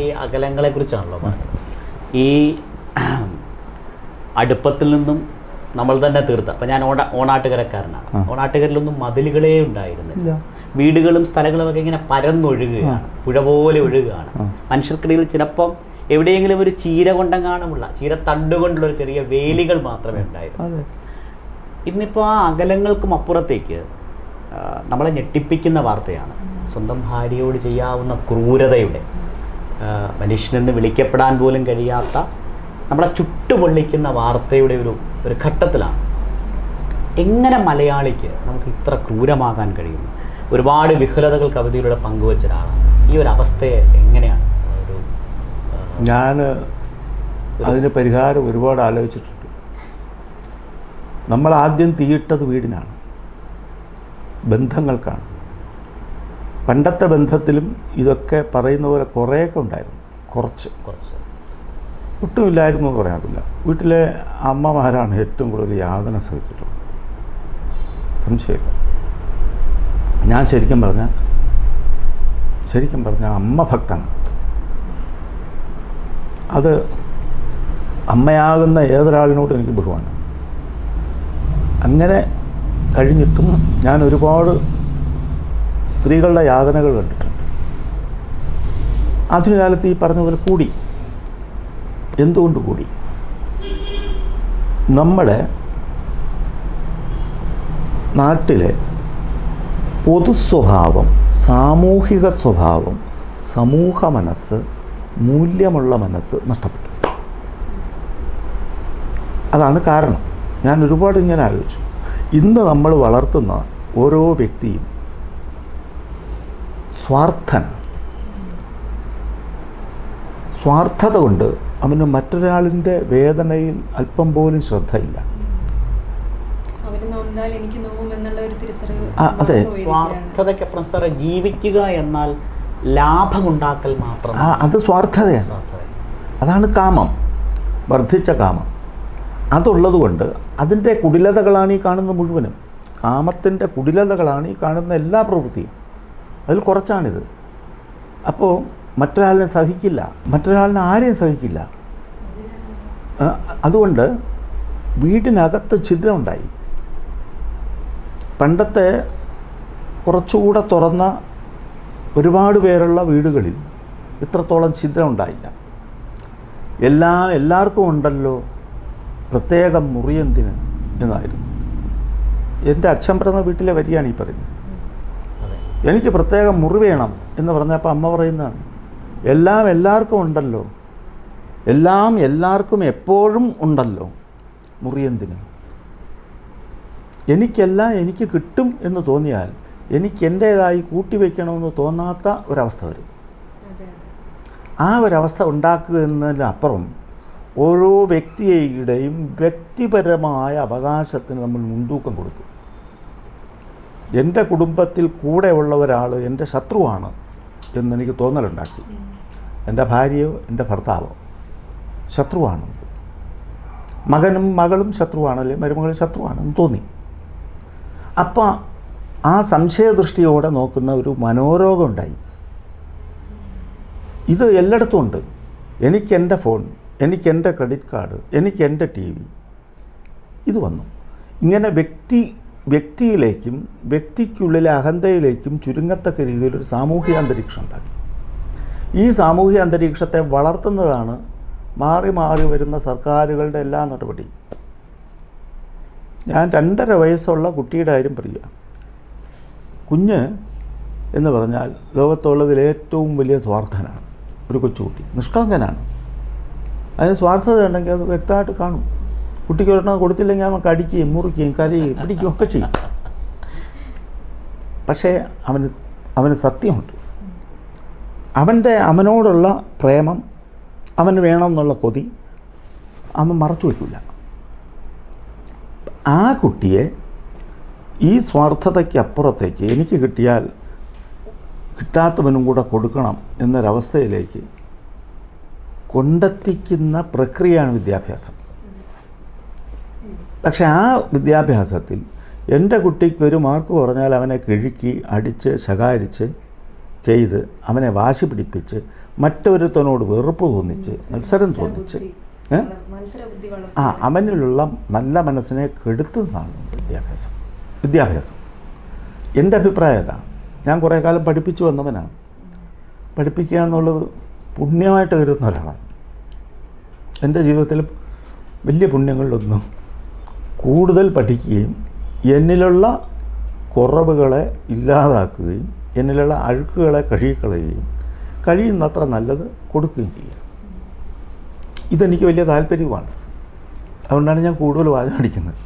ഈ അകലങ്ങളെക്കുറിച്ചാണല്ലോ പറഞ്ഞത്. ഈ അടുപ്പത്തിൽ നിന്നും നമ്മൾ തന്നെ തീർത്ത, അപ്പം ഞാൻ ഓണാട്ടുകരക്കാരനാണ്. ഓണാട്ടുകരയിലൊന്നും മതിലുകളേ ഉണ്ടായിരുന്നില്ല. വീടുകളും സ്ഥലങ്ങളും ഒക്കെ ഇങ്ങനെ പരന്നൊഴുകുകയാണ്, പുഴ പോലെ ഒഴുകുകയാണ്. മനുഷ്യർക്കിടയിൽ ചിലപ്പം എവിടെയെങ്കിലും ഒരു ചീര കൊണ്ടെങ്ങാനുമുള്ള ചീരത്തണ്ടുകൊണ്ടുള്ള ഒരു ചെറിയ വേലികൾ മാത്രമേ ഉണ്ടായിരുന്നു. ഇന്നിപ്പോൾ ആ അകലങ്ങൾക്കും അപ്പുറത്തേക്ക് നമ്മളെ ഞെട്ടിപ്പിക്കുന്ന വാർത്തയാണ് സ്വന്തം ഭാര്യയോട് ചെയ്യാവുന്ന ക്രൂരതയുടെ, മനുഷ്യനെന്ന് വിളിക്കപ്പെടാൻ പോലും കഴിയാത്ത, നമ്മളെ ചുട്ടുപൊള്ളിക്കുന്ന വാർത്തയുടെ ഒരു ഘട്ടത്തിലാണ്. എങ്ങനെ മലയാളിക്ക് നമുക്ക് ഇത്ര ക്രൂരമാകാൻ കഴിയുന്നു? ഒരുപാട് വിഹുലതകൾ കവിതയിലൂടെ പങ്കുവച്ച ഒരാളാണ്. ഈ ഒരു അവസ്ഥയെ എങ്ങനെയാണ് ഞാൻ അതിന് പരിഹാരം ഒരുപാട് ആലോചിച്ചിട്ടുണ്ട്. നമ്മൾ ആദ്യം തീയിട്ടത് വീടിനാണ്, ബന്ധങ്ങൾക്കാണ്. പണ്ടത്തെ ബന്ധത്തിലും ഇതൊക്കെ പറയുന്ന പോലെ കുറേയൊക്കെ ഉണ്ടായിരുന്നു, കുറച്ച് ഒട്ടുമില്ലായിരുന്നു എന്ന് പറയാറില്ല. വീട്ടിലെ അമ്മമാരാണ് ഏറ്റവും കൂടുതൽ യാതന സഹിച്ചിട്ടുള്ളത്, സംശയമില്ല. ഞാൻ ശരിക്കും പറഞ്ഞാൽ അമ്മ ഭക്തനാണ്. അത് അമ്മയാകുന്ന ഏതൊരാളിനോടും എനിക്ക് ബഹുമാനം. അങ്ങനെ കഴിഞ്ഞിട്ടും ഞാൻ ഒരുപാട് സ്ത്രീകളുടെ യാതനകൾ കണ്ടിട്ടുണ്ട്. ആധുനികകാലത്ത് ഈ പറഞ്ഞ പോലെ കൂടി. എന്തുകൊണ്ട് കൂടി? നമ്മുടെ നാട്ടിലെ പൊതുസ്വഭാവം, സാമൂഹിക സ്വഭാവം, സമൂഹ മനസ്സ്, മൂല്യമുള്ള മനസ്സ് നഷ്ടപ്പെട്ടു. അതാണ് കാരണം. ഞാൻ ഒരുപാട് ഇങ്ങനെ ആലോചിച്ചു. ഇന്ന് നമ്മൾ വളർത്തുന്ന ഓരോ വ്യക്തിയും സ്വാർത്ഥത കൊണ്ട് അവന് മറ്റൊരാളിൻ്റെ വേദനയിൽ അല്പം പോലും ശ്രദ്ധയില്ല. അതെ, സ്വാർത്ഥതയ്ക്കപ്പുറം സാറേ ജീവിക്കുക എന്നാൽ ലാഭമുണ്ടാക്കൽ മാത്രം. അത് സ്വാർത്ഥതയാണ്. അതാണ് കാമം, വർദ്ധിച്ച കാമം. അതുള്ളത് കൊണ്ട് അതിൻ്റെ കുടിലതകളാണ് ഈ കാണുന്ന മുഴുവനും. കാമത്തിൻ്റെ കുടിലതകളാണ് ഈ കാണുന്ന എല്ലാ പ്രവൃത്തിയും. അതിൽ കുറച്ചാണിത്. അപ്പോൾ മറ്റൊരാളിനെ സഹിക്കില്ല, മറ്റൊരാളിനെ ആരെയും സഹിക്കില്ല. അതുകൊണ്ട് വീടിനകത്ത് ഛിദ്രമുണ്ടായി. പണ്ടത്തെ കുറച്ചുകൂടെ തുറന്ന ഒരുപാട് പേരുള്ള വീടുകളിൽ ഇത്രത്തോളം ഛിദ്രം ഉണ്ടായില്ല. എല്ലാവർക്കും ഉണ്ടല്ലോ പ്രത്യേകം മുറിയെന്തിന് എന്നായിരുന്നു. എൻ്റെ അച്ഛൻ പറഞ്ഞ വീട്ടിലെ വരിയാണ് ഈ പറയുന്നത്. എനിക്ക് പ്രത്യേകം മുറി വേണം എന്ന് പറഞ്ഞപ്പോൾ അമ്മ പറയുന്നതാണ്, എല്ലാവർക്കും ഉണ്ടല്ലോ, എല്ലാവർക്കും എപ്പോഴും ഉണ്ടല്ലോ, മുറിയെന്തിന്? എനിക്ക് കിട്ടും എന്ന് തോന്നിയാൽ എനിക്ക് എൻ്റേതായി കൂട്ടിവെക്കണമെന്ന് തോന്നാത്ത ഒരവസ്ഥ വരും. ആ ഒരവസ്ഥ ഉണ്ടാക്കുക എന്നതിനപ്പുറം ഓരോ വ്യക്തിയുടെയും വ്യക്തിപരമായ അവകാശത്തിന് നമ്മൾ മുൻതൂക്കം കൊടുക്കും. എൻ്റെ കുടുംബത്തിൽ കൂടെയുള്ള ഒരാൾ എൻ്റെ ശത്രുവാണ് എന്നെനിക്ക് തോന്നലുണ്ടാക്കി. എൻ്റെ ഭാര്യയോ എൻ്റെ ഭർത്താവോ ശത്രുവാണ്, മകനും മകളും ശത്രുവാണല്ലേ, മരുമകളും ശത്രുവാണെന്ന് തോന്നി. അപ്പം ആ സംശയദൃഷ്ടിയോടെ നോക്കുന്ന ഒരു മനോരോഗം ഉണ്ടായി. ഇത് എല്ലായിടത്തും ഉണ്ട്. എനിക്കെൻ്റെ ഫോൺ, എനിക്കെൻ്റെ ക്രെഡിറ്റ് കാർഡ്, എനിക്കെൻ്റെ TV, ഇത് വന്നു. ഇങ്ങനെ വ്യക്തിയിലേക്കും വ്യക്തിക്കുള്ളിലെ അഹന്തയിലേക്കും ചുരുങ്ങത്തക്ക രീതിയിലൊരു സാമൂഹിക അന്തരീക്ഷം ഉണ്ടാക്കി. ഈ സാമൂഹിക അന്തരീക്ഷത്തെ വളർത്തുന്നതാണ് മാറി മാറി വരുന്ന സർക്കാരുകളുടെ എല്ലാ നടപടി. ഞാൻ 2.5 വയസ്സുള്ള കുട്ടിയുടെ കാര്യം പറയുക. കുഞ്ഞ് എന്ന് പറഞ്ഞാൽ ലോകത്തുള്ളതിൽ ഏറ്റവും വലിയ സ്വാർത്ഥനാണ്. ഒരു കൊച്ചുകുട്ടി നിഷ്കളങ്കനാണ്. അതിന് സ്വാർത്ഥത ഉണ്ടെങ്കിൽ അത് വ്യക്തമായിട്ട് കാണും. കുട്ടിക്ക് ഒരെണ്ണം കൊടുത്തില്ലെങ്കിൽ നമുക്ക് അടിക്കുകയും മുറിക്കുകയും കരയുകയും പിടിക്കുകയും ഒക്കെ ചെയ്യും. പക്ഷേ അവന് സത്യമുണ്ട്. അവനോടുള്ള പ്രേമം, അവന് വേണമെന്നുള്ള കൊതി അവൻ മറച്ചു വയ്ക്കില്ല. ആ കുട്ടിയെ ഈ സ്വാർത്ഥതയ്ക്ക് അപ്പുറത്തേക്ക് എനിക്ക് കിട്ടിയാൽ കിട്ടാത്തവനും കൂടെ കൊടുക്കണം എന്നൊരവസ്ഥയിലേക്ക് കൊണ്ടെത്തിക്കുന്ന പ്രക്രിയയാണ് വിദ്യാഭ്യാസം. പക്ഷെ ആ വിദ്യാഭ്യാസത്തിൽ എൻ്റെ കുട്ടിക്കൊരു മാർക്ക് പറഞ്ഞാൽ അവനെ കിഴുക്കി അടിച്ച് ശകാരിച്ച് ചെയ്ത് അവനെ വാശി പിടിപ്പിച്ച് മറ്റൊരുത്തനോട് വെറുപ്പ് തോന്നിച്ച് മത്സരം തോന്നിച്ച് അവനിലുള്ള നല്ല മനസ്സിനെ കെടുത്തുന്നതാണ് വിദ്യാഭ്യാസം. എൻ്റെ അഭിപ്രായം അതാണ്. ഞാൻ കുറേ കാലം പഠിപ്പിച്ചു വന്നവനാണ്. പഠിപ്പിക്കുക എന്നുള്ളത് പുണ്യമായിട്ട് കരുതുന്ന ഒരാളാണ്. എൻ്റെ ജീവിതത്തിൽ വലിയ പുണ്യങ്ങളിലൊന്നും കൂടുതൽ പഠിക്കുകയും എന്നിലുള്ള കുറവുകളെ ഇല്ലാതാക്കുകയും എന്നിലുള്ള അഴുക്കുകളെ കഴുകിക്കളയുകയും കഴിയുന്നത്ര നല്ലത് കൊടുക്കുകയും ചെയ്യുക. ഇതെനിക്ക് വലിയ താല്പര്യമാണ്. അതുകൊണ്ടാണ് ഞാൻ കൂടുതൽ വാചകം അടിക്കുന്നത്.